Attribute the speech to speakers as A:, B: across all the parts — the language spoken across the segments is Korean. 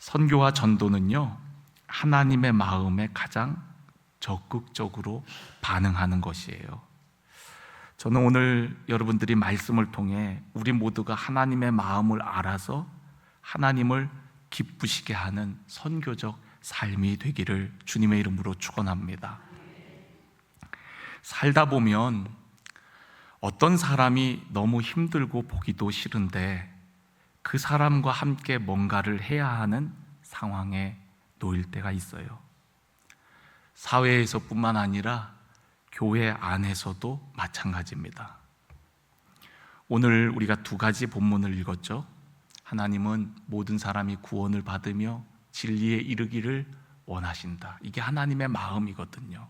A: 선교와 전도는요, 하나님의 마음에 가장 적극적으로 반응하는 것이에요. 저는 오늘 여러분들이 말씀을 통해 우리 모두가 하나님의 마음을 알아서 하나님을 기쁘시게 하는 선교적 삶이 되기를 주님의 이름으로 축원합니다. 살다 보면 어떤 사람이 너무 힘들고 보기도 싫은데 그 사람과 함께 뭔가를 해야 하는 상황에 놓일 때가 있어요. 사회에서뿐만 아니라 교회 안에서도 마찬가지입니다. 오늘 우리가 두 가지 본문을 읽었죠. 하나님은 모든 사람이 구원을 받으며 진리에 이르기를 원하신다. 이게 하나님의 마음이거든요.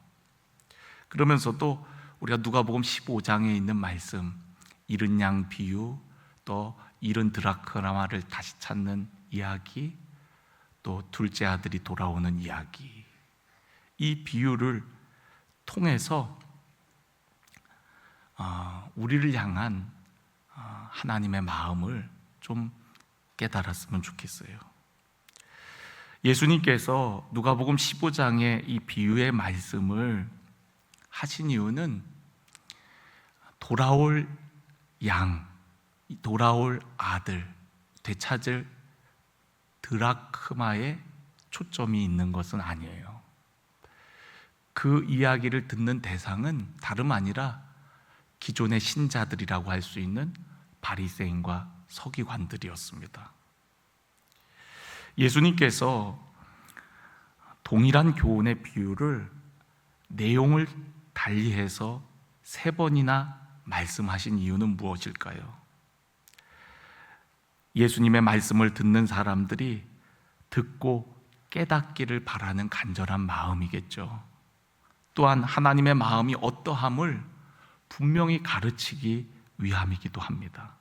A: 그러면서도 우리가 누가복음 15장에 있는 말씀, 잃은 양 비유, 또 잃은 드라크마를 다시 찾는 이야기, 또 둘째 아들이 돌아오는 이야기, 이 비유를 통해서 우리를 향한 하나님의 마음을 좀 깨달았으면 좋겠어요. 예수님께서 누가복음 15장의 이 비유의 말씀을 하신 이유는 돌아올 양, 돌아올 아들, 되찾을 드라크마에 초점이 있는 것은 아니에요. 그 이야기를 듣는 대상은 다름 아니라 기존의 신자들이라고 할 수 있는 바리새인과 서기관들이었습니다. 예수님께서 동일한 교훈의 비유를 내용을 달리해서 3번이나 말씀하신 이유는 무엇일까요? 예수님의 말씀을 듣는 사람들이 듣고 깨닫기를 바라는 간절한 마음이겠죠. 또한 하나님의 마음이 어떠함을 분명히 가르치기 위함이기도 합니다.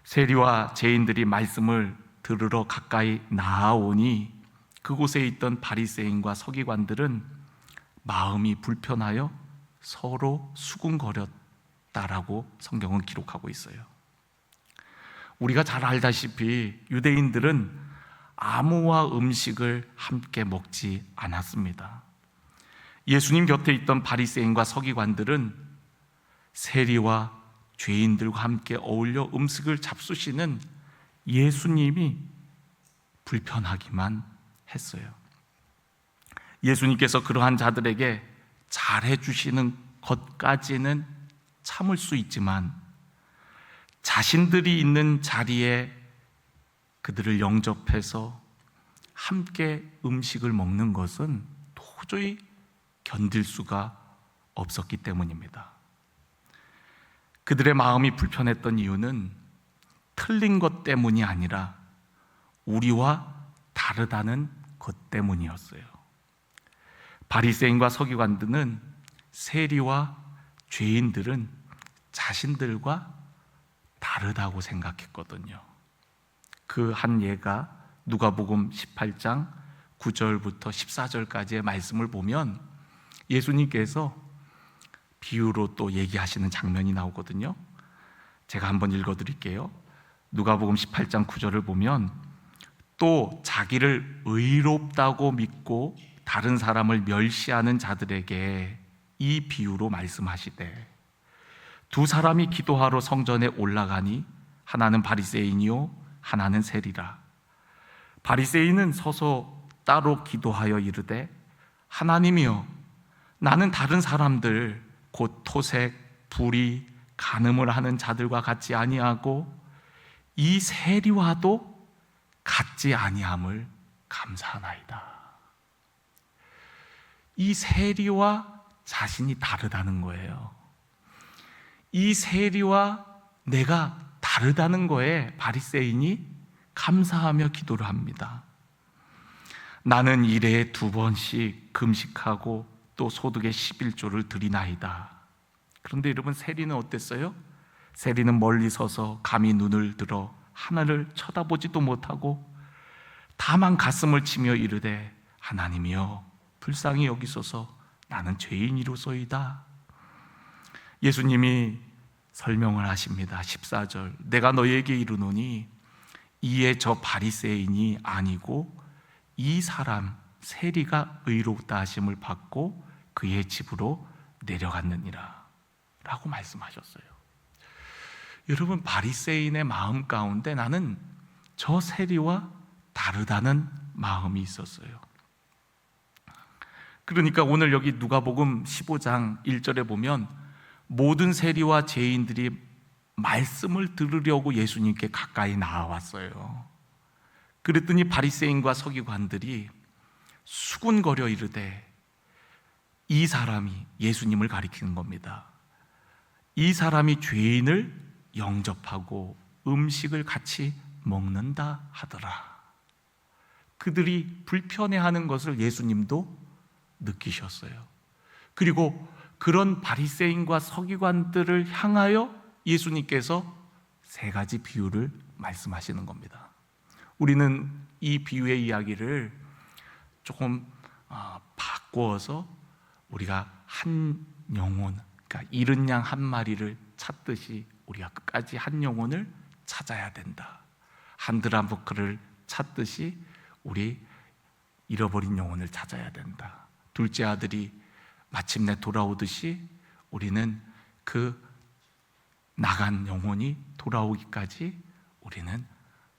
A: 세리와 죄인들이 말씀을 들으러 가까이 나아오니 그곳에 있던 바리새인과 서기관들은 마음이 불편하여 서로 수군거렸다라고 성경은 기록하고 있어요. 우리가 잘 알다시피 유대인들은 아무와 음식을 함께 먹지 않았습니다. 예수님 곁에 있던 바리새인과 서기관들은 세리와 죄인들과 함께 어울려 음식을 잡수시는 예수님이 불편하기만 했어요. 예수님께서 그러한 자들에게 잘해 주시는 것까지는 참을 수 있지만 자신들이 있는 자리에 그들을 영접해서 함께 음식을 먹는 것은 도저히 견딜 수가 없었기 때문입니다. 그들의 마음이 불편했던 이유는 틀린 것 때문이 아니라 우리와 다르다는 것 때문이었어요. 바리새인과 서기관들은, 세리와 죄인들은 자신들과 다르다고 생각했거든요. 그 한 예가 누가복음 18장 9절부터 14절까지의 말씀을 보면 예수님께서 비유로 또 얘기하시는 장면이 나오거든요. 제가 한번 읽어드릴게요. 누가복음 18장 9절을 보면 또 자기를 의롭다고 믿고 다른 사람을 멸시하는 자들에게 이 비유로 말씀하시되 두 사람이 기도하러 성전에 올라가니 하나는 바리새인이요 하나는 세리라. 바리새인은 서서 따로 기도하여 이르되 하나님이여 나는 다른 사람들 곧 토색, 불의, 간음을 하는 자들과 같지 아니하고 이 세리와도 같지 아니함을 감사하나이다. 이 세리와 자신이 다르다는 거예요. 이 세리와 내가 다르다는 거에 바리새인이 감사하며 기도를 합니다. 나는 일에 2번씩 금식하고 또 소득의 11조를 드리나이다. 그런데 여러분, 세리는 어땠어요? 세리는 멀리 서서 감히 눈을 들어 하늘을 쳐다보지도 못하고 다만 가슴을 치며 이르되 하나님이여 불쌍히 여기소서 나는 죄인이로소이다. 예수님이 설명을 하십니다. 14절 내가 너희에게 이르노니 이에 저 바리새인이 아니고 이 사람 세리가 의롭다 하심을 받고 그의 집으로 내려갔느니라 라고 말씀하셨어요. 여러분, 바리새인의 마음 가운데 나는 저 세리와 다르다는 마음이 있었어요. 그러니까 오늘 여기 누가복음 15장 1절에 보면 모든 세리와 죄인들이 말씀을 들으려고 예수님께 가까이 나와왔어요. 그랬더니 바리새인과 서기관들이 수군거려 이르되, 이 사람이 예수님을 가리키는 겁니다. 이 사람이 죄인을 영접하고 음식을 같이 먹는다 하더라. 그들이 불편해하는 것을 예수님도 느끼셨어요. 그리고 그런 바리새인과 서기관들을 향하여 예수님께서 세 가지 비유를 말씀하시는 겁니다. 우리는 이 비유의 이야기를 조금 바꾸어서 우리가 한 영혼, 그러니까 잃은 양 한 마리를 찾듯이 우리가 끝까지 한 영혼을 찾아야 된다. 한 드라브크를 찾듯이 우리 잃어버린 영혼을 찾아야 된다. 둘째 아들이 마침내 돌아오듯이 우리는 그 나간 영혼이 돌아오기까지 우리는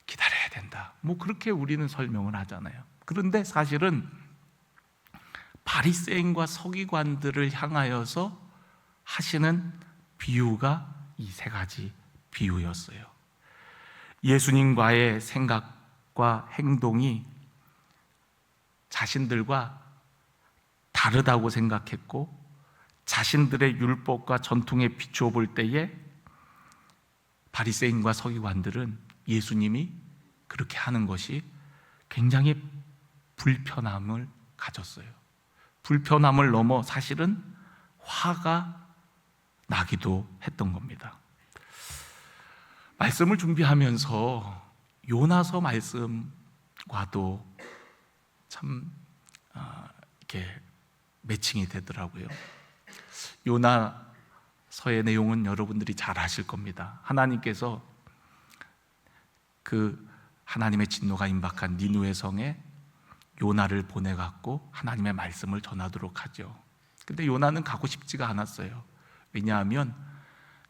A: 기다려야 된다. 그렇게 우리는 설명을 하잖아요. 그런데 사실은 바리새인과 서기관들을 향하여서 하시는 비유가 이 세 가지 비유였어요. 예수님과의 생각과 행동이 자신들과 다르다고 생각했고, 자신들의 율법과 전통에 비추어 볼 때에 바리새인과 서기관들은 예수님이 그렇게 하는 것이 굉장히 불편함을 가졌어요. 불편함을 넘어 사실은 화가 나기도 했던 겁니다. 말씀을 준비하면서 요나서 말씀과도 참 이렇게 매칭이 되더라고요. 요나서의 내용은 여러분들이 잘 아실 겁니다. 하나님께서 그 하나님의 진노가 임박한 니느웨 성에 요나를 보내갖고 하나님의 말씀을 전하도록 하죠. 근데 요나는 가고 싶지가 않았어요. 왜냐하면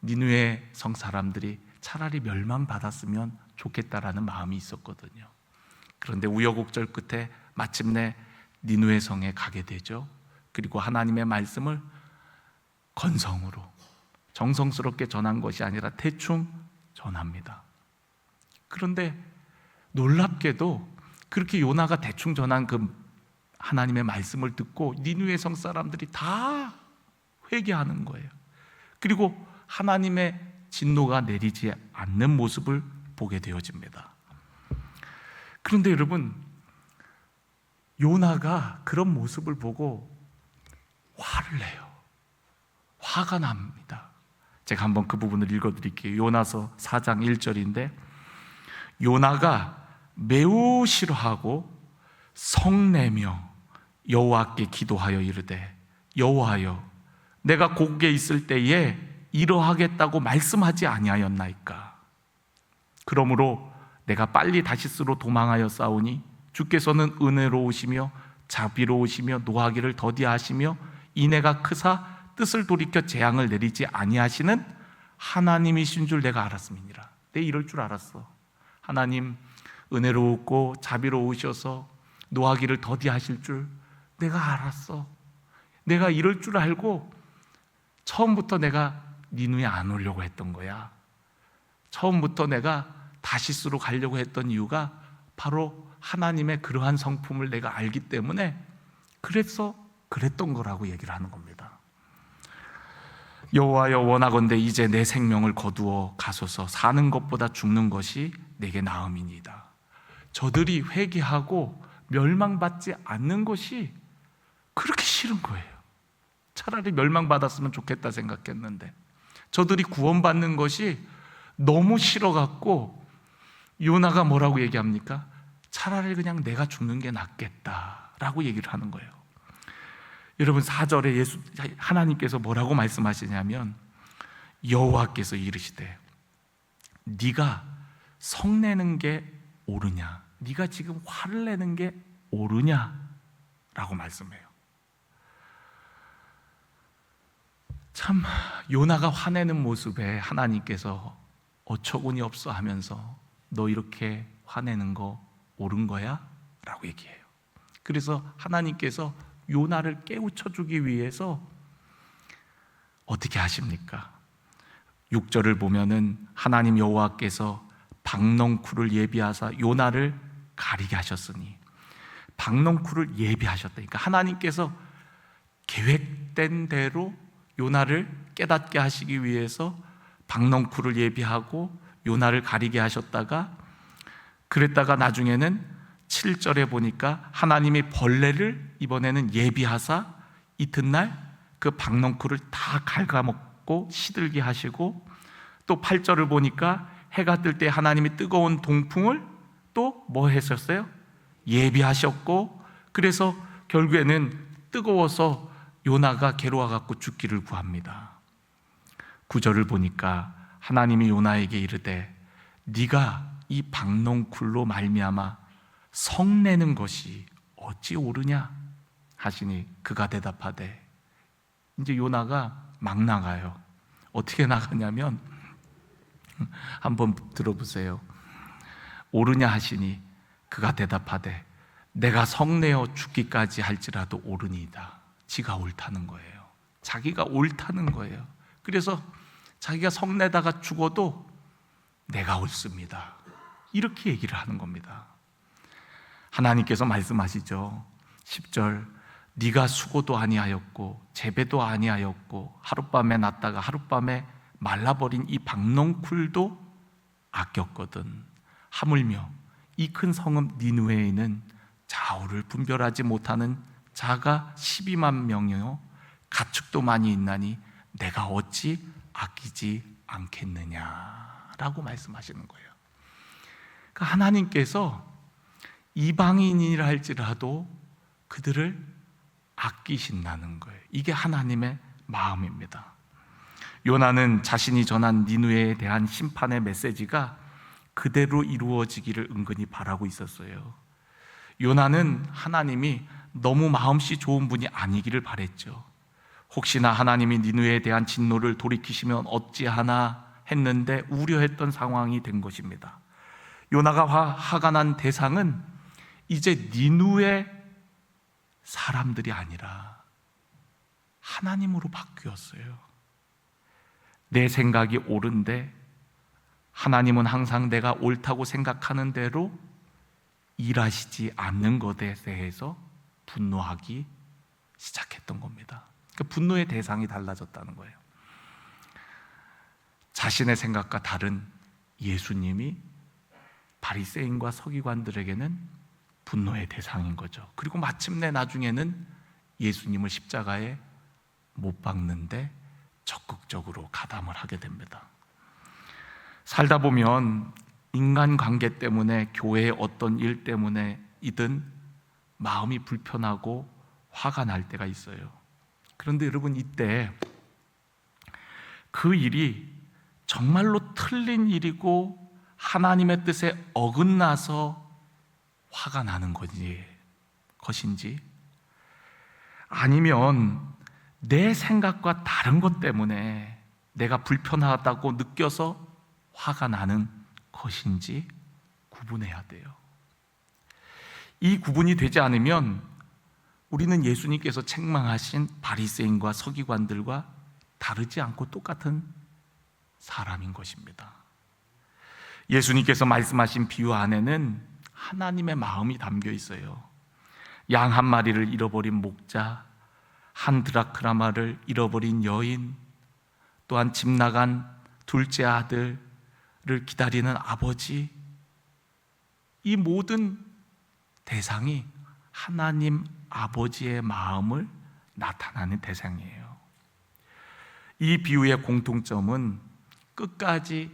A: 니느웨 성 사람들이 차라리 멸망받았으면 좋겠다라는 마음이 있었거든요. 그런데 우여곡절 끝에 마침내 니느웨 성에 가게 되죠. 그리고 하나님의 말씀을 건성으로, 정성스럽게 전한 것이 아니라 대충 전합니다. 그런데 놀랍게도 그렇게 요나가 대충 전한 그 하나님의 말씀을 듣고 니느웨 성 사람들이 다 회개하는 거예요. 그리고 하나님의 진노가 내리지 않는 모습을 보게 되어집니다. 그런데 여러분, 요나가 그런 모습을 보고 화를 내요. 화가 납니다. 제가 한번 그 부분을 읽어드릴게요. 요나서 4장 1절인데, 요나가 매우 싫어하고 성내며 여호와께 기도하여 이르되, 여호와여, 내가 고국에 있을 때에 이러하겠다고 말씀하지 아니하였나이까? 그러므로 내가 빨리 다시스로 도망하여 싸우니 주께서는 은혜로우시며 자비로우시며 노하기를 더디하시며 인애가 크사 뜻을 돌이켜 재앙을 내리지 아니하시는 하나님이신 줄 내가 알았음이니라. 내가 이럴 줄 알았어. 하나님 은혜로우고 자비로우셔서 노하기를 더디하실 줄 내가 알았어. 내가 이럴 줄 알고 처음부터 내가 니느웨 안 오려고 했던 거야. 처음부터 내가 다시스로 가려고 했던 이유가 바로 하나님의 그러한 성품을 내가 알기 때문에 그랬던 거라고 얘기를 하는 겁니다. 여호와여, 원하건대 이제 내 생명을 거두어 가소서. 사는 것보다 죽는 것이 내게 나음이니이다. 저들이 회개하고 멸망받지 않는 것이 그렇게 싫은 거예요. 차라리 멸망받았으면 좋겠다 생각했는데 저들이 구원받는 것이 너무 싫어갖고 요나가 뭐라고 얘기합니까? 차라리 그냥 내가 죽는 게 낫겠다라고 얘기를 하는 거예요. 여러분, 4절에 하나님께서 뭐라고 말씀하시냐면, 여호와께서 이르시되 네가 성내는 게 옳으냐? 네가 지금 화를 내는 게 옳으냐? 라고 말씀해요. 참 요나가 화내는 모습에 하나님께서 어처구니 없어 하면서 너 이렇게 화내는 거 옳은 거야? 라고 얘기해요. 그래서 하나님께서 요나를 깨우쳐 주기 위해서 어떻게 하십니까? 6절을 보면은 하나님 여호와께서 박넝쿨을 예비하사 요나를 가리게 하셨으니, 박넝쿨을 예비하셨다. 그러니까 하나님께서 계획된 대로 요나를 깨닫게 하시기 위해서 박넝쿨을 예비하고 요나를 가리게 하셨다가, 그랬다가 나중에는 7절에 보니까 하나님이 벌레를 이번에는 예비하사 이튿날 그 박넝쿨을 다 갉아먹고 시들게 하시고, 또 8절을 보니까 해가 뜰 때 하나님이 뜨거운 동풍을 또 뭐 했었어요? 예비하셨고, 그래서 결국에는 뜨거워서 요나가 괴로워갖고 죽기를 구합니다. 9절을 보니까 하나님이 요나에게 이르되 네가 이 박넝쿨로 말미암아 성내는 것이 어찌 옳으냐 하시니 그가 대답하되, 이제 요나가 막 나가요. 어떻게 나가냐면, 한번 들어보세요. 옳으냐 하시니 그가 대답하되 내가 성내어 죽기까지 할지라도 옳으니이다. 지가 옳다는 거예요. 자기가 옳다는 거예요. 그래서 자기가 성내다가 죽어도 내가 옳습니다, 이렇게 얘기를 하는 겁니다. 하나님께서 말씀하시죠. 10절 네가 수고도 아니하였고 재배도 아니하였고 하룻밤에 났다가 하룻밤에 말라버린 이 박넝쿨도 아꼈거든. 하물며 이 큰 성읍 니느웨에는 좌우를 분별하지 못하는 자가 12만 명이요 가축도 많이 있나니 내가 어찌 아끼지 않겠느냐라고 말씀하시는 거예요. 그러니까 하나님께서 이방인이라 할지라도 그들을 아끼신다는 거예요. 이게 하나님의 마음입니다. 요나는 자신이 전한 니느웨에 대한 심판의 메시지가 그대로 이루어지기를 은근히 바라고 있었어요. 요나는 하나님이 너무 마음씨 좋은 분이 아니기를 바랬죠. 혹시나 하나님이 니느웨에 대한 진노를 돌이키시면 어찌하나 했는데 우려했던 상황이 된 것입니다. 요나가 화가 난 대상은 이제 니느웨 사람들이 아니라 하나님으로 바뀌었어요. 내 생각이 옳은데 하나님은 항상 내가 옳다고 생각하는 대로 일하시지 않는 것에 대해서 분노하기 시작했던 겁니다. 그러니까 분노의 대상이 달라졌다는 거예요. 자신의 생각과 다른 예수님이 바리새인과 서기관들에게는 분노의 대상인 거죠. 그리고 마침내 나중에는 예수님을 십자가에 못 박는데 적극적으로 가담을 하게 됩니다. 살다 보면 인간관계 때문에, 교회의 어떤 일 때문에이든 마음이 불편하고 화가 날 때가 있어요. 그런데 여러분, 이때 그 일이 정말로 틀린 일이고 하나님의 뜻에 어긋나서 화가 나는 것인지, 아니면 내 생각과 다른 것 때문에 내가 불편하다고 느껴서 화가 나는 것인지 구분해야 돼요. 이 구분이 되지 않으면 우리는 예수님께서 책망하신 바리새인과 서기관들과 다르지 않고 똑같은 사람인 것입니다. 예수님께서 말씀하신 비유 안에는 하나님의 마음이 담겨 있어요. 양 한 마리를 잃어버린 목자, 한 드라크라마를 잃어버린 여인, 또한 집 나간 둘째 아들을 기다리는 아버지, 이 모든 대상이 하나님 아버지의 마음을 나타나는 대상이에요. 이 비유의 공통점은 끝까지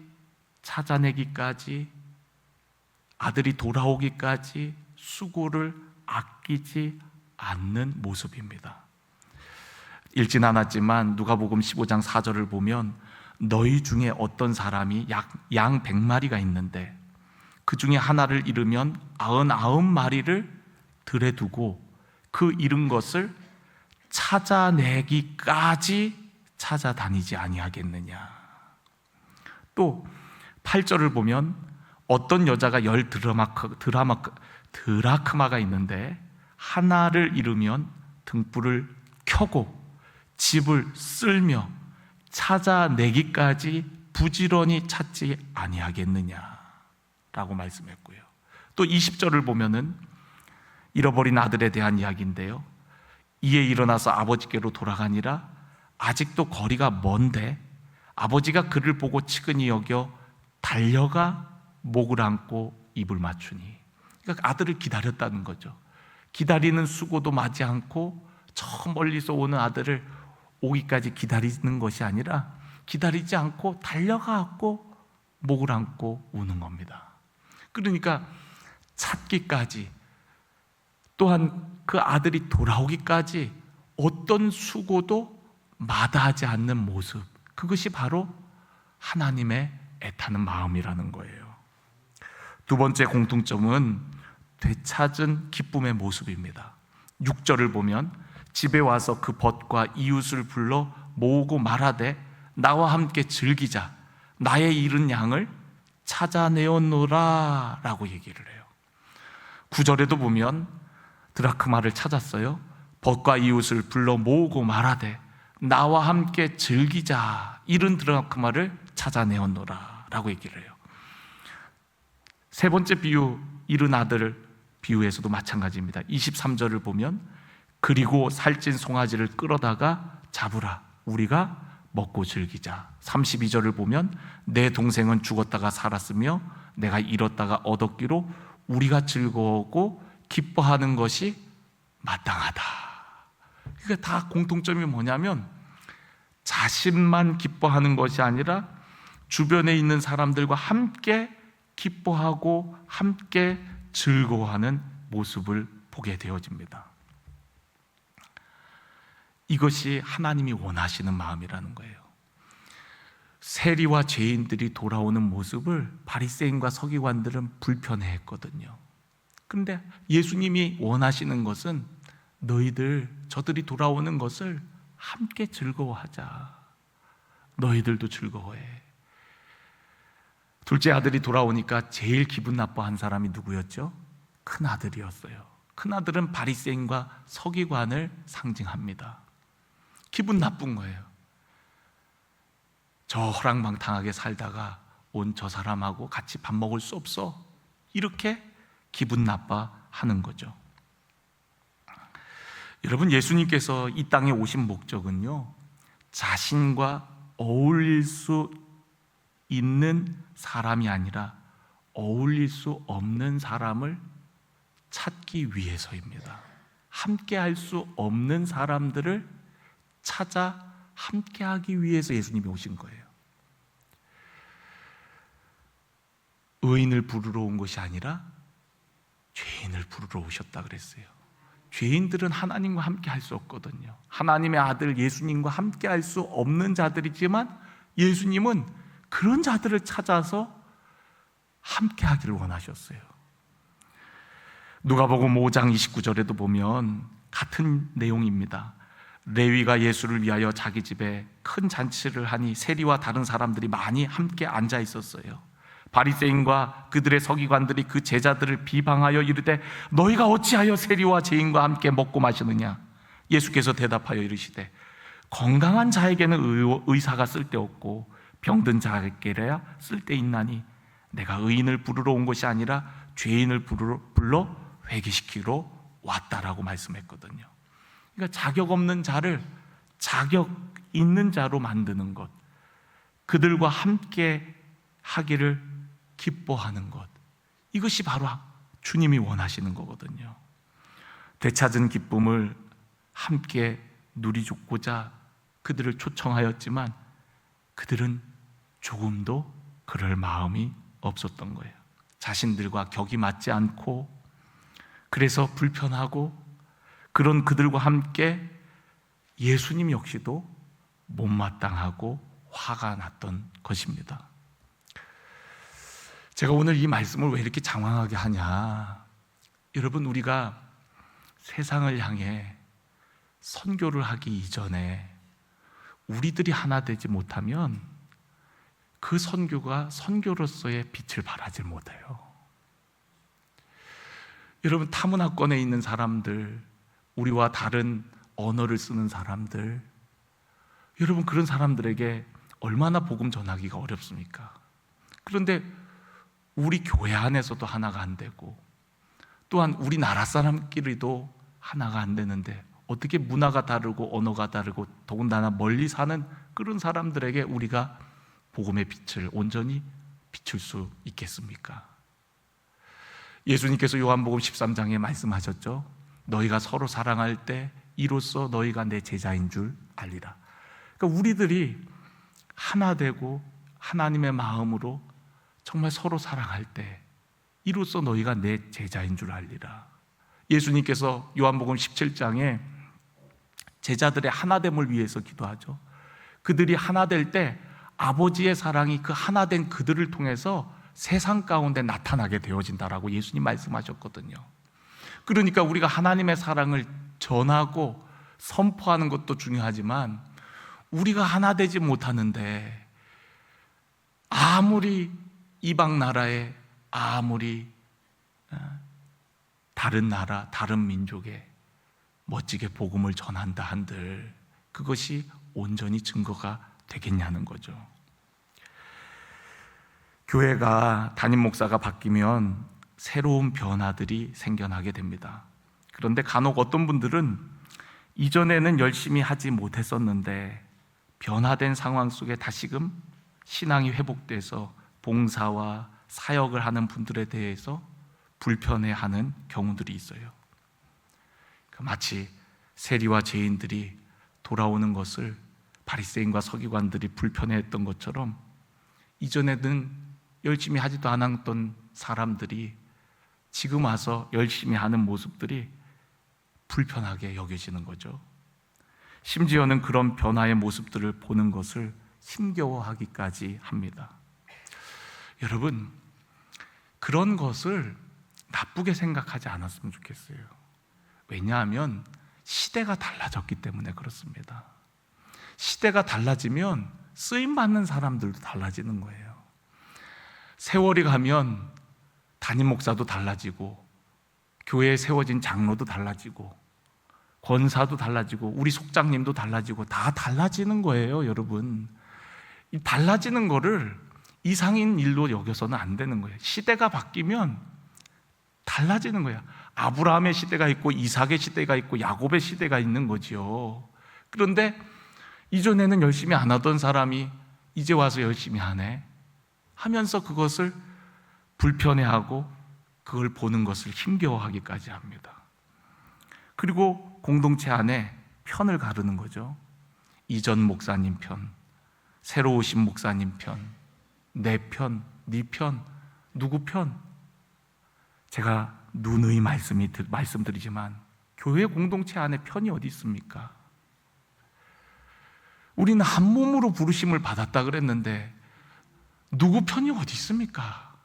A: 찾아내기까지, 아들이 돌아오기까지 수고를 아끼지 않는 모습입니다. 읽진 않았지만 누가복음 15장 4절을 보면 너희 중에 어떤 사람이 양 100마리가 있는데 그 중에 하나를 잃으면 99마리를 들에 두고 그 잃은 것을 찾아내기까지 찾아다니지 아니하겠느냐. 또 8절을 보면 어떤 여자가 10 드라크마가 있는데 하나를 잃으면 등불을 켜고 집을 쓸며 찾아내기까지 부지런히 찾지 아니하겠느냐라고 말씀했고요. 또 20절을 보면은 잃어버린 아들에 대한 이야기인데요. 이에 일어나서 아버지께로 돌아가니라 아직도 거리가 먼데 아버지가 그를 보고 측은히 여겨 달려가 목을 안고 입을 맞추니, 그러니까 아들을 기다렸다는 거죠. 기다리는 수고도 마지 않고 저 멀리서 오는 아들을 오기까지 기다리는 것이 아니라 기다리지 않고 달려가고 목을 안고 우는 겁니다. 그러니까 찾기까지, 또한 그 아들이 돌아오기까지 어떤 수고도 마다하지 않는 모습, 그것이 바로 하나님의 애타는 마음이라는 거예요. 두 번째 공통점은 되찾은 기쁨의 모습입니다. 6절을 보면 집에 와서 그 벗과 이웃을 불러 모으고 말하되 나와 함께 즐기자, 나의 잃은 양을 찾아내었노라 라고 얘기를 해요. 9절에도 보면 드라크마를 찾았어요. 벗과 이웃을 불러 모으고 말하되 나와 함께 즐기자, 잃은 드라크마를 찾아내었노라 라고 얘기를 해요. 세 번째 비유, 잃은 아들 비유에서도 마찬가지입니다. 23절을 보면 그리고 살찐 송아지를 끌어다가 잡으라, 우리가 먹고 즐기자. 32절을 보면 내 동생은 죽었다가 살았으며 내가 잃었다가 얻었기로 우리가 즐거워하고 기뻐하는 것이 마땅하다. 그러니까 다 공통점이 뭐냐면 자신만 기뻐하는 것이 아니라 주변에 있는 사람들과 함께 기뻐하고 함께 즐거워하는 모습을 보게 되어집니다. 이것이 하나님이 원하시는 마음이라는 거예요. 세리와 죄인들이 돌아오는 모습을 바리새인과 서기관들은 불편해했거든요. 그런데 예수님이 원하시는 것은 저들이 돌아오는 것을 함께 즐거워하자. 너희들도 즐거워해. 둘째 아들이 돌아오니까 제일 기분 나빠한 사람이 누구였죠? 큰 아들이었어요. 큰 아들은 바리새인과 서기관을 상징합니다. 기분 나쁜 거예요. 저 허랑방탕하게 살다가 온 저 사람하고 같이 밥 먹을 수 없어, 이렇게 기분 나빠하는 거죠. 여러분, 예수님께서 이 땅에 오신 목적은요, 자신과 어울릴 수 있는 사람이 아니라 어울릴 수 없는 사람을 찾기 위해서입니다. 함께 할 수 없는 사람들을 찾아 함께 하기 위해서 예수님이 오신 거예요. 의인을 부르러 온 것이 아니라 죄인을 부르러 오셨다 그랬어요. 죄인들은 하나님과 함께 할 수 없거든요. 하나님의 아들 예수님과 함께 할 수 없는 자들이지만 예수님은 그런 자들을 찾아서 함께 하기를 원하셨어요. 누가복음 5장 29절에도 보면 같은 내용입니다. 레위가 예수를 위하여 자기 집에 큰 잔치를 하니 세리와 다른 사람들이 많이 함께 앉아 있었어요. 바리새인과 그들의 서기관들이 그 제자들을 비방하여 이르되 너희가 어찌하여 세리와 죄인과 함께 먹고 마시느냐? 예수께서 대답하여 이르시되 건강한 자에게는 의사가 쓸데없고 병든 자에게야 쓸데있나니 내가 의인을 부르러 온 것이 아니라 죄인을 불러 회개시키러 왔다라고 말씀했거든요. 그러니까 자격 없는 자를 자격 있는 자로 만드는 것, 그들과 함께 하기를 기뻐하는 것, 이것이 바로 주님이 원하시는 거거든요. 되찾은 기쁨을 함께 누리고자 그들을 초청하였지만 그들은 조금도 그럴 마음이 없었던 거예요. 자신들과 격이 맞지 않고 그래서 불편하고 그런 그들과 함께 예수님 역시도 못마땅하고 화가 났던 것입니다. 제가 오늘 이 말씀을 왜 이렇게 장황하게 하냐? 여러분, 우리가 세상을 향해 선교를 하기 이전에 우리들이 하나 되지 못하면 그 선교가 선교로서의 빛을 발하지 못해요. 여러분, 타문화권에 있는 사람들, 우리와 다른 언어를 쓰는 사람들, 여러분, 그런 사람들에게 얼마나 복음 전하기가 어렵습니까? 그런데 우리 교회 안에서도 하나가 안 되고, 또한 우리나라 사람끼리도 하나가 안 되는데 어떻게 문화가 다르고 언어가 다르고 더군다나 멀리 사는 그런 사람들에게 우리가 복음의 빛을 온전히 비출 수 있겠습니까? 예수님께서 요한복음 13장에 말씀하셨죠. 너희가 서로 사랑할 때 이로써 너희가 내 제자인 줄 알리라. 그러니까 우리들이 하나 되고 하나님의 마음으로 정말 서로 사랑할 때 이로써 너희가 내 제자인 줄 알리라. 예수님께서 요한복음 17장에 제자들의 하나됨을 위해서 기도하죠. 그들이 하나 될 때 아버지의 사랑이 그 하나된 그들을 통해서 세상 가운데 나타나게 되어진다라고 예수님 말씀하셨거든요. 그러니까 우리가 하나님의 사랑을 전하고 선포하는 것도 중요하지만 우리가 하나 되지 못하는데 아무리 이방 나라에 아무리 다른 나라, 다른 민족에 멋지게 복음을 전한다 한들 그것이 온전히 증거가 되겠냐는 거죠. 교회가 담임 목사가 바뀌면 새로운 변화들이 생겨나게 됩니다. 그런데 간혹 어떤 분들은 이전에는 열심히 하지 못했었는데 변화된 상황 속에 다시금 신앙이 회복돼서 봉사와 사역을 하는 분들에 대해서 불편해하는 경우들이 있어요. 마치 세리와 죄인들이 돌아오는 것을 바리새인과 서기관들이 불편해했던 것처럼 이전에는 열심히 하지도 않았던 사람들이 지금 와서 열심히 하는 모습들이 불편하게 여겨지는 거죠. 심지어는 그런 변화의 모습들을 보는 것을 힘겨워하기까지 합니다. 여러분, 그런 것을 나쁘게 생각하지 않았으면 좋겠어요. 왜냐하면 시대가 달라졌기 때문에 그렇습니다. 시대가 달라지면 쓰임받는 사람들도 달라지는 거예요. 세월이 가면 담임 목사도 달라지고 교회에 세워진 장로도 달라지고 권사도 달라지고 우리 속장님도 달라지고 다 달라지는 거예요. 여러분, 이 달라지는 거를 이상인 일로 여겨서는 안 되는 거예요. 시대가 바뀌면 달라지는 거예요. 아브라함의 시대가 있고 이삭의 시대가 있고 야곱의 시대가 있는 거지요. 그런데 이전에는 열심히 안 하던 사람이 이제 와서 열심히 하네 하면서 그것을 불편해하고 그걸 보는 것을 힘겨워하기까지 합니다. 그리고 공동체 안에 편을 가르는 거죠. 이전 목사님 편, 새로 오신 목사님 편, 내 편, 네 편, 누구 편. 제가 누누이 말씀드리지만 교회 공동체 안에 편이 어디 있습니까? 우리는 한 몸으로 부르심을 받았다 그랬는데 누구 편이 어디 있습니까?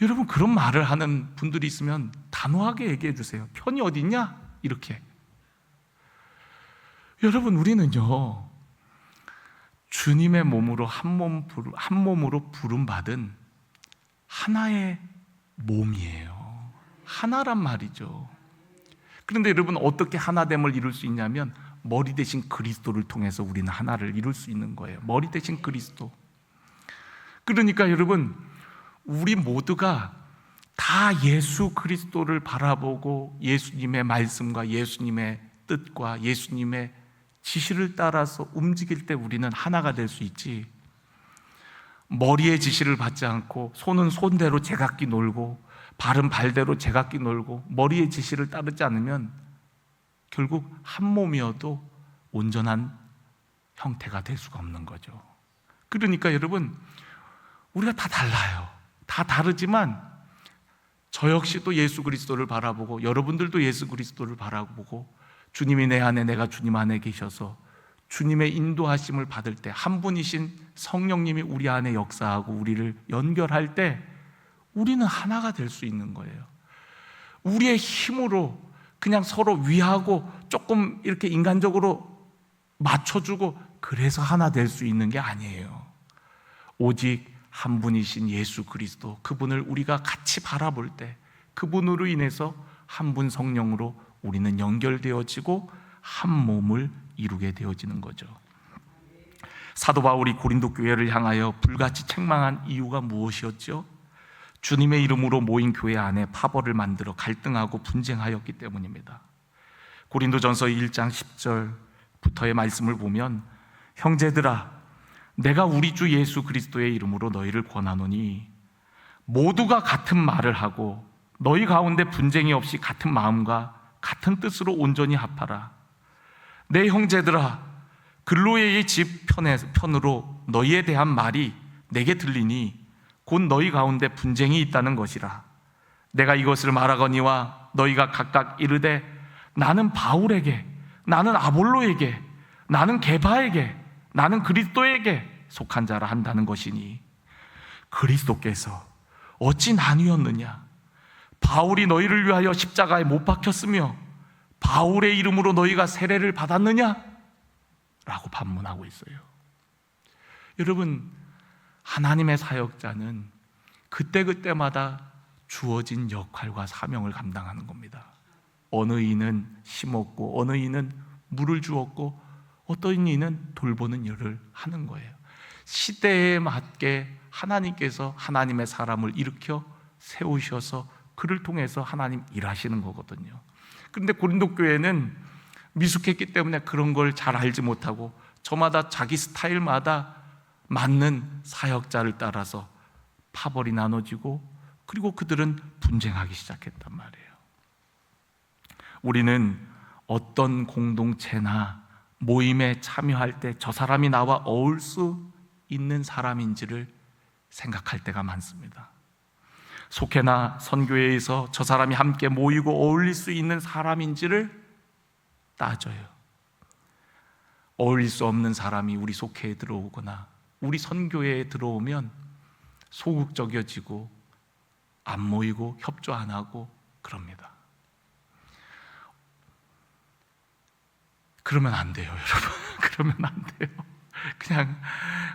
A: 여러분, 그런 말을 하는 분들이 있으면 단호하게 얘기해 주세요. 편이 어디 있냐? 이렇게. 여러분, 우리는요 주님의 몸으로 한 몸으로 부름받은 하나의 몸이에요. 하나란 말이죠. 그런데 여러분, 어떻게 하나됨을 이룰 수 있냐면 머리 대신 그리스도를 통해서 우리는 하나를 이룰 수 있는 거예요. 머리 대신 그리스도. 그러니까 여러분, 우리 모두가 다 예수 그리스도를 바라보고 예수님의 말씀과 예수님의 뜻과 예수님의 지시를 따라서 움직일 때 우리는 하나가 될 수 있지, 머리의 지시를 받지 않고 손은 손대로 제각기 놀고 발은 발대로 제각기 놀고 머리의 지시를 따르지 않으면 결국 한 몸이어도 온전한 형태가 될 수가 없는 거죠. 그러니까 여러분, 우리가 다 달라요. 다 다르지만 저 역시도 예수 그리스도를 바라보고 여러분들도 예수 그리스도를 바라보고 주님이 내 안에 내가 주님 안에 계셔서 주님의 인도하심을 받을 때 한 분이신 성령님이 우리 안에 역사하고 우리를 연결할 때 우리는 하나가 될 수 있는 거예요. 우리의 힘으로 그냥 서로 위하고 조금 이렇게 인간적으로 맞춰주고 그래서 하나 될 수 있는 게 아니에요. 오직 한 분이신 예수 그리스도, 그분을 우리가 같이 바라볼 때 그분으로 인해서 한 분 성령으로 우리는 연결되어지고 한 몸을 이루게 되어지는 거죠. 사도 바울이 고린도 교회를 향하여 불같이 책망한 이유가 무엇이었죠? 주님의 이름으로 모인 교회 안에 파벌을 만들어 갈등하고 분쟁하였기 때문입니다. 고린도전서 1장 10절부터의 말씀을 보면, 형제들아, 내가 우리 주 예수 그리스도의 이름으로 너희를 권하노니 모두가 같은 말을 하고 너희 가운데 분쟁이 없이 같은 마음과 같은 뜻으로 온전히 합하라. 내 형제들아, 글로에의 집 편으로 너희에 대한 말이 내게 들리니 곧 너희 가운데 분쟁이 있다는 것이라. 내가 이것을 말하거니와 너희가 각각 이르되 나는 바울에게, 나는 아볼로에게, 나는 게바에게, 나는 그리스도에게 속한 자라 한다는 것이니, 그리스도께서 어찌 나뉘었느냐? 바울이 너희를 위하여 십자가에 못 박혔으며 바울의 이름으로 너희가 세례를 받았느냐? 라고 반문하고 있어요. 여러분, 하나님의 사역자는 그때그때마다 주어진 역할과 사명을 감당하는 겁니다. 어느 이는 심었고 어느 이는 물을 주었고 어떤 이는 돌보는 일을 하는 거예요. 시대에 맞게 하나님께서 하나님의 사람을 일으켜 세우셔서 그를 통해서 하나님 일하시는 거거든요. 그런데 고린도 교회는 미숙했기 때문에 그런 걸 잘 알지 못하고 저마다 자기 스타일마다 맞는 사역자를 따라서 파벌이 나눠지고, 그리고 그들은 분쟁하기 시작했단 말이에요. 우리는 어떤 공동체나 모임에 참여할 때 저 사람이 나와 어울릴 수 있는 사람인지를 생각할 때가 많습니다. 속회나 선교회에서 저 사람이 함께 모이고 어울릴 수 있는 사람인지를 따져요. 어울릴 수 없는 사람이 우리 속회에 들어오거나 우리 선교회에 들어오면 소극적이어지고 안 모이고 협조 안 하고 그럽니다. 그러면 안 돼요, 여러분. 그러면 안 돼요. 그냥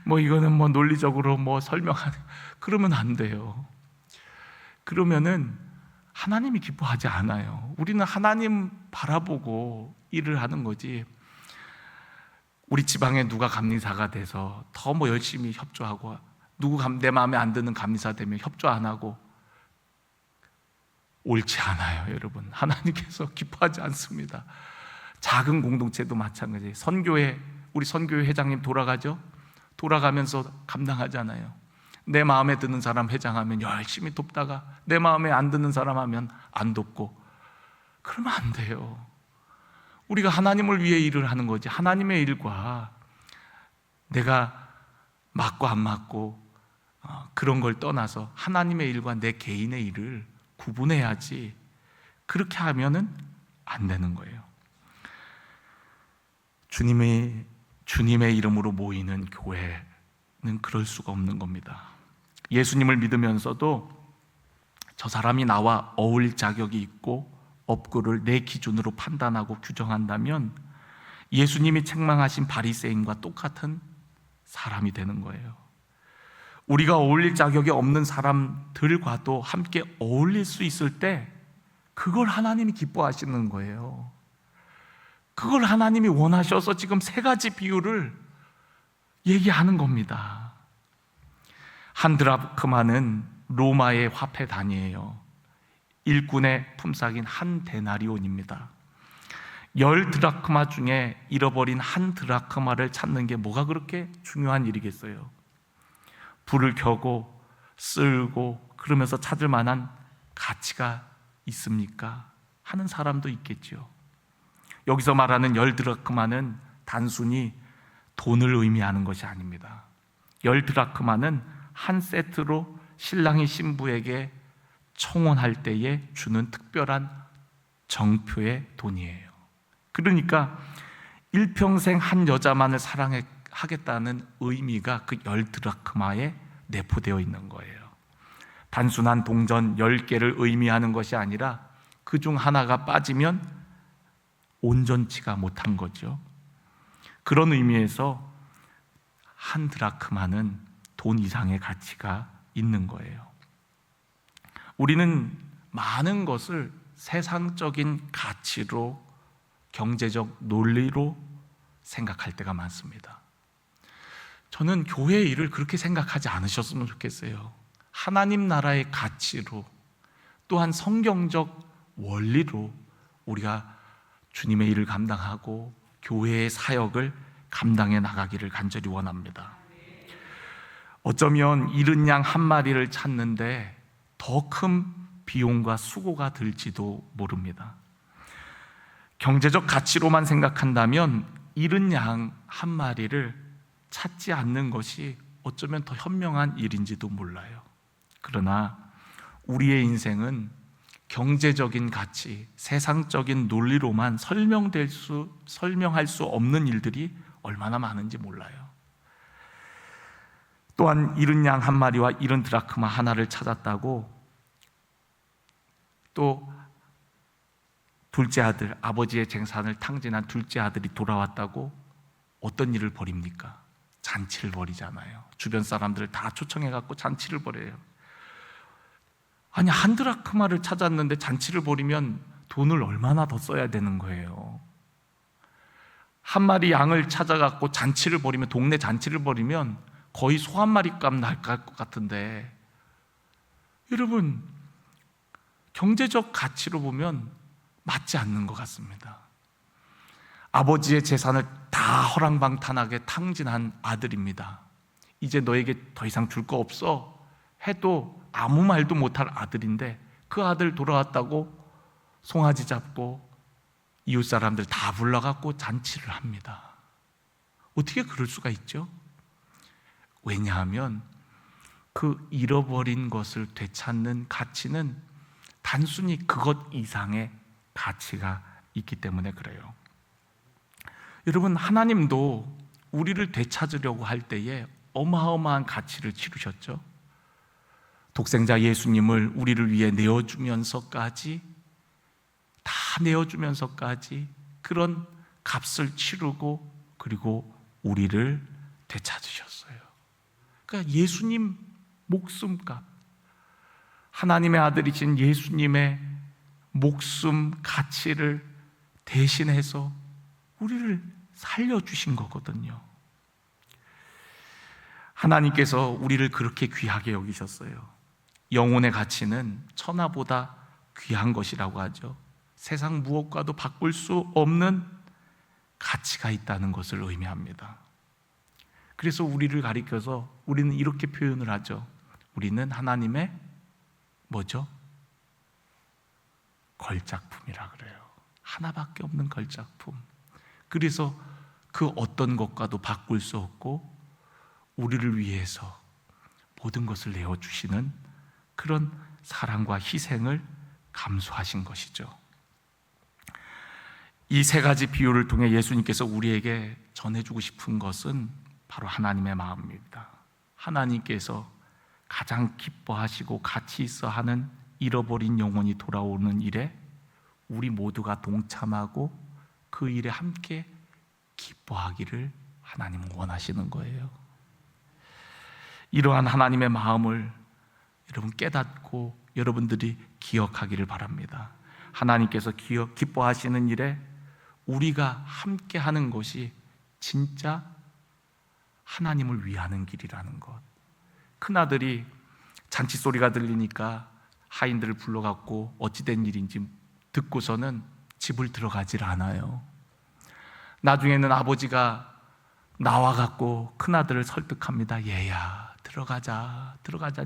A: 이거는 논리적으로 설명하는, 그러면 안 돼요. 그러면은 하나님이 기뻐하지 않아요. 우리는 하나님 바라보고 일을 하는 거지. 우리 지방에 누가 감리사가 돼서 더 열심히 협조하고, 내 마음에 안 드는 감리사 되면 협조 안 하고, 옳지 않아요, 여러분. 하나님께서 기뻐하지 않습니다. 작은 공동체도 마찬가지예요. 선교회, 우리 선교회 회장님 돌아가죠? 돌아가면서 감당하잖아요. 내 마음에 드는 사람 회장하면 열심히 돕다가 내 마음에 안 드는 사람 하면 안 돕고, 그러면 안 돼요. 우리가 하나님을 위해 일을 하는 거지, 하나님의 일과 내가 맞고 안 맞고 그런 걸 떠나서 하나님의 일과 내 개인의 일을 구분해야지, 그렇게 하면은 안 되는 거예요. 주님의 이름으로 모이는 교회는 그럴 수가 없는 겁니다. 예수님을 믿으면서도 저 사람이 나와 어울릴 자격이 있고 없고를 내 기준으로 판단하고 규정한다면 예수님이 책망하신 바리새인과 똑같은 사람이 되는 거예요. 우리가 어울릴 자격이 없는 사람들과도 함께 어울릴 수 있을 때 그걸 하나님이 기뻐하시는 거예요. 그걸 하나님이 원하셔서 지금 3가지 비유를 얘기하는 겁니다. 한 드라크마는 로마의 화폐 단위예요. 일꾼의 품삯인 한 데나리온입니다. 10드라크마 중에 잃어버린 한 드라크마를 찾는 게 뭐가 그렇게 중요한 일이겠어요? 불을 켜고 쓸고 그러면서 찾을 만한 가치가 있습니까? 하는 사람도 있겠죠. 여기서 말하는 10드라크마는 단순히 돈을 의미하는 것이 아닙니다. 10드라크마는 한 세트로 신랑이 신부에게 청혼할 때에 주는 특별한 정표의 돈이에요. 그러니까 일평생 한 여자만을 사랑하겠다는 의미가 그 10드라크마에 내포되어 있는 거예요. 단순한 동전 10개를 의미하는 것이 아니라 그 중 하나가 빠지면 온전치가 못한 거죠. 그런 의미에서 한 드라크마는 돈 이상의 가치가 있는 거예요. 우리는 많은 것을 세상적인 가치로, 경제적 논리로 생각할 때가 많습니다. 저는 교회의 일을 그렇게 생각하지 않으셨으면 좋겠어요. 하나님 나라의 가치로, 또한 성경적 원리로 우리가 주님의 일을 감당하고 교회의 사역을 감당해 나가기를 간절히 원합니다. 어쩌면 잃은 양 한 마리를 찾는데 더 큰 비용과 수고가 들지도 모릅니다. 경제적 가치로만 생각한다면 잃은 양 한 마리를 찾지 않는 것이 어쩌면 더 현명한 일인지도 몰라요. 그러나 우리의 인생은 경제적인 가치, 세상적인 논리로만 설명할 수 없는 일들이 얼마나 많은지 몰라요. 또한 잃은 양 한 마리와 잃은 드라크마 하나를 찾았다고, 또 둘째 아들, 아버지의 재산을 탕진한 둘째 아들이 돌아왔다고 어떤 일을 벌입니까? 잔치를 벌이잖아요. 주변 사람들을 다 초청해갖고 잔치를 벌여요. 아니, 한 드라크마를 찾았는데 잔치를 벌이면 돈을 얼마나 더 써야 되는 거예요. 한 마리 양을 찾아갖고 잔치를 벌이면, 동네 잔치를 벌이면 거의 소 한 마리 값 날 것 같은데, 여러분, 경제적 가치로 보면 맞지 않는 것 같습니다. 아버지의 재산을 다 허랑방탕하게 탕진한 아들입니다. 이제 너에게 더 이상 줄 거 없어 해도 아무 말도 못할 아들인데, 그 아들 돌아왔다고 송아지 잡고 이웃 사람들 다 불러갖고 잔치를 합니다. 어떻게 그럴 수가 있죠? 왜냐하면 그 잃어버린 것을 되찾는 가치는 단순히 그것 이상의 가치가 있기 때문에 그래요. 여러분, 하나님도 우리를 되찾으려고 할 때에 어마어마한 가치를 치르셨죠. 독생자 예수님을 우리를 위해 내어주면서까지, 다 내어주면서까지 그런 값을 치르고, 그리고 우리를 되찾으셨어요. 그러니까 예수님 목숨값, 하나님의 아들이신 예수님의 목숨 가치를 대신해서 우리를 살려주신 거거든요. 하나님께서 우리를 그렇게 귀하게 여기셨어요. 영혼의 가치는 천하보다 귀한 것이라고 하죠. 세상 무엇과도 바꿀 수 없는 가치가 있다는 것을 의미합니다. 그래서 우리를 가리켜서 우리는 이렇게 표현을 하죠. 우리는 하나님의 뭐죠? 걸작품이라 그래요. 하나밖에 없는 걸작품. 그래서 그 어떤 것과도 바꿀 수 없고 우리를 위해서 모든 것을 내어주시는 그런 사랑과 희생을 감수하신 것이죠. 이 세 가지 비유를 통해 예수님께서 우리에게 전해주고 싶은 것은 바로 하나님의 마음입니다. 하나님께서 가장 기뻐하시고 가치 있어 하는 잃어버린 영혼이 돌아오는 일에 우리 모두가 동참하고 그 일에 함께 기뻐하기를 하나님은 원하시는 거예요. 이러한 하나님의 마음을 여러분 깨닫고 여러분들이 기억하기를 바랍니다. 하나님께서 기뻐하시는 일에 우리가 함께 하는 것이 진짜 하나님을 위하는 길이라는 것. 큰아들이 잔치 소리가 들리니까 하인들을 불러갖고 어찌된 일인지 듣고서는 집을 들어가질 않아요. 나중에는 아버지가 나와갖고 큰아들을 설득합니다. 얘야, 들어가자.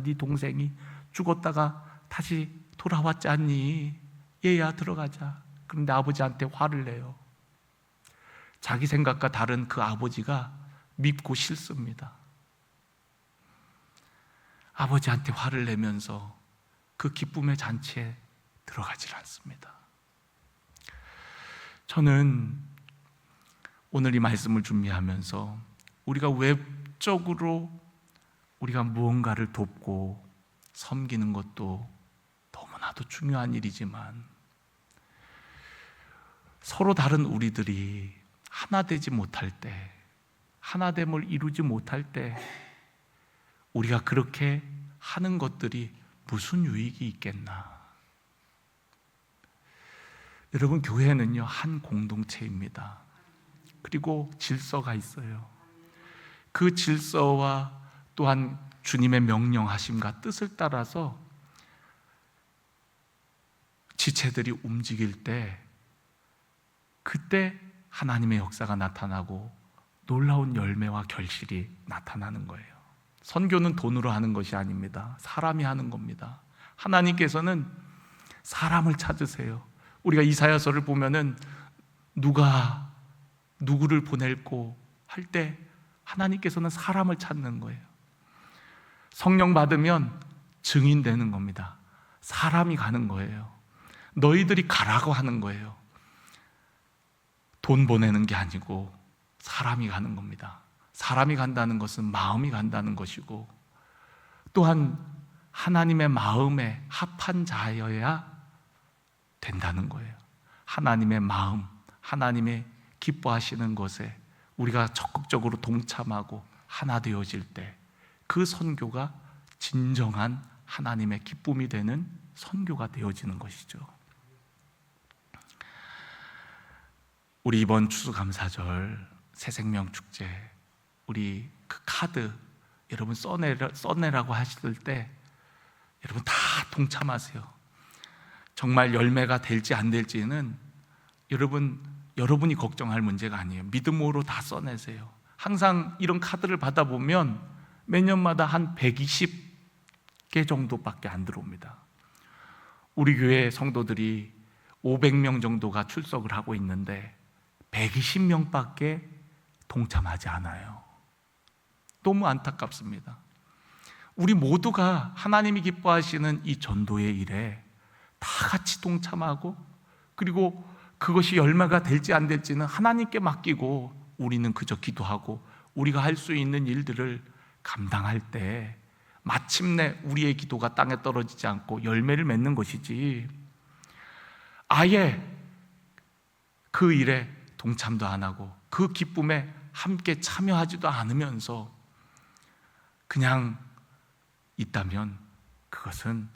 A: 네 동생이 죽었다가 다시 돌아왔지 않니? 얘야, 들어가자. 그런데 아버지한테 화를 내요. 자기 생각과 다른 그 아버지가 밉고 싫습니다. 아버지한테 화를 내면서 그 기쁨의 잔치에 들어가질 않습니다. 저는 오늘 이 말씀을 준비하면서 우리가 외적으로 우리가 무언가를 돕고 섬기는 것도 너무나도 중요한 일이지만 서로 다른 우리들이 하나 되지 못할 때, 하나됨을 이루지 못할 때 우리가 그렇게 하는 것들이 무슨 유익이 있겠나? 여러분, 교회는요, 한 공동체입니다. 그리고 질서가 있어요. 그 질서와 또한 주님의 명령하심과 뜻을 따라서 지체들이 움직일 때, 그때 하나님의 역사가 나타나고 놀라운 열매와 결실이 나타나는 거예요. 선교는 돈으로 하는 것이 아닙니다. 사람이 하는 겁니다. 하나님께서는 사람을 찾으세요. 우리가 이사야서를 보면은 누가 누구를 보낼고 할 때 하나님께서는 사람을 찾는 거예요. 성령 받으면 증인 되는 겁니다. 사람이 가는 거예요. 너희들이 가라고 하는 거예요. 돈 보내는 게 아니고 사람이 가는 겁니다. 사람이 간다는 것은 마음이 간다는 것이고, 또한 하나님의 마음에 합한 자여야 된다는 거예요. 하나님의 마음, 하나님의 기뻐하시는 것에 우리가 적극적으로 동참하고 하나 되어질 때 그 선교가 진정한 하나님의 기쁨이 되는 선교가 되어지는 것이죠. 우리 이번 추수감사절 새생명축제, 우리 그 카드 여러분 써내라고 하실 때 여러분 다 동참하세요. 정말 열매가 될지 안 될지는 여러분이 걱정할 문제가 아니에요. 믿음으로 다 써내세요. 항상 이런 카드를 받아보면 매년마다 한 120개 정도밖에 안 들어옵니다. 우리 교회 성도들이 500명 정도가 출석을 하고 있는데 120명밖에 동참하지 않아요. 너무 안타깝습니다. 우리 모두가 하나님이 기뻐하시는 이 전도의 일에 다 같이 동참하고, 그리고 그것이 열매가 될지 안 될지는 하나님께 맡기고 우리는 그저 기도하고 우리가 할 수 있는 일들을 감당할 때 마침내 우리의 기도가 땅에 떨어지지 않고 열매를 맺는 것이지, 아예 그 일에 동참도 안 하고 그 기쁨에 함께 참여하지도 않으면서 그냥 있다면 그것은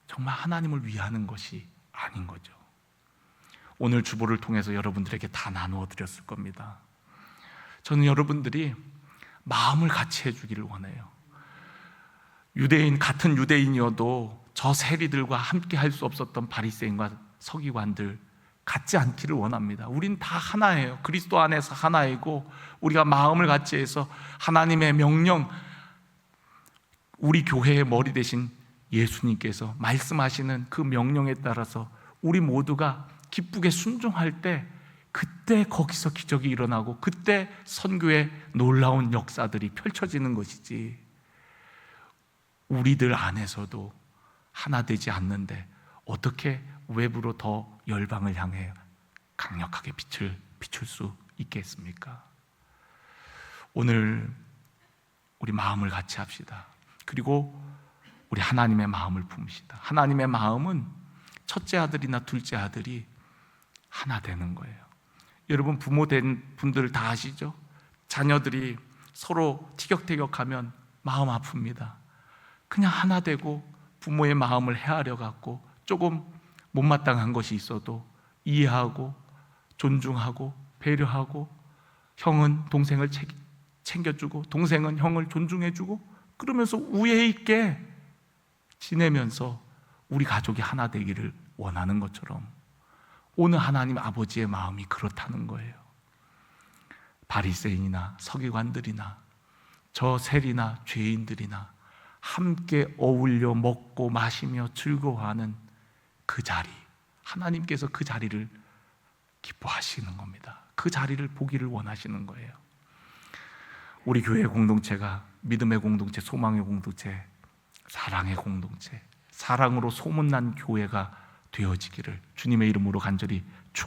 A: 정말 하나님을 위하는 것이 아닌 거죠. 오늘 주보를 통해서 여러분들에게 다 나누어 드렸을 겁니다. 저는 여러분들이 마음을 같이 해주기를 원해요. 같은 유대인이어도 저 세리들과 함께 할 수 없었던 바리새인과 서기관들 같지 않기를 원합니다. 우린 다 하나예요. 그리스도 안에서 하나이고, 우리가 마음을 같이 해서 하나님의 명령, 우리 교회의 머리 대신 예수님께서 말씀하시는 그 명령에 따라서 우리 모두가 기쁘게 순종할 때, 그때 거기서 기적이 일어나고 그때 선교의 놀라운 역사들이 펼쳐지는 것이지, 우리들 안에서도 하나 되지 않는데 어떻게 외부로 더 열방을 향해 강력하게 비출 수 있겠습니까? 오늘 우리 마음을 같이 합시다. 그리고 우리 하나님의 마음을 품읍시다. 하나님의 마음은 첫째 아들이나 둘째 아들이 하나 되는 거예요. 여러분, 부모 된 분들 다 아시죠? 자녀들이 서로 티격태격하면 마음 아픕니다. 그냥 하나 되고 부모의 마음을 헤아려 갖고 조금 못마땅한 것이 있어도 이해하고 존중하고 배려하고, 형은 동생을 챙겨주고 동생은 형을 존중해주고, 그러면서 우애 있게 지내면서 우리 가족이 하나 되기를 원하는 것처럼 오늘 하나님 아버지의 마음이 그렇다는 거예요. 바리새인이나 서기관들이나 저 세리나 죄인들이나 함께 어울려 먹고 마시며 즐거워하는 그 자리, 하나님께서 그 자리를 기뻐하시는 겁니다. 그 자리를 보기를 원하시는 거예요. 우리 교회 공동체가 믿음의 공동체, 소망의 공동체, 사랑의 공동체, 사랑으로 소문난 교회가 되어지기를 주님의 이름으로 간절히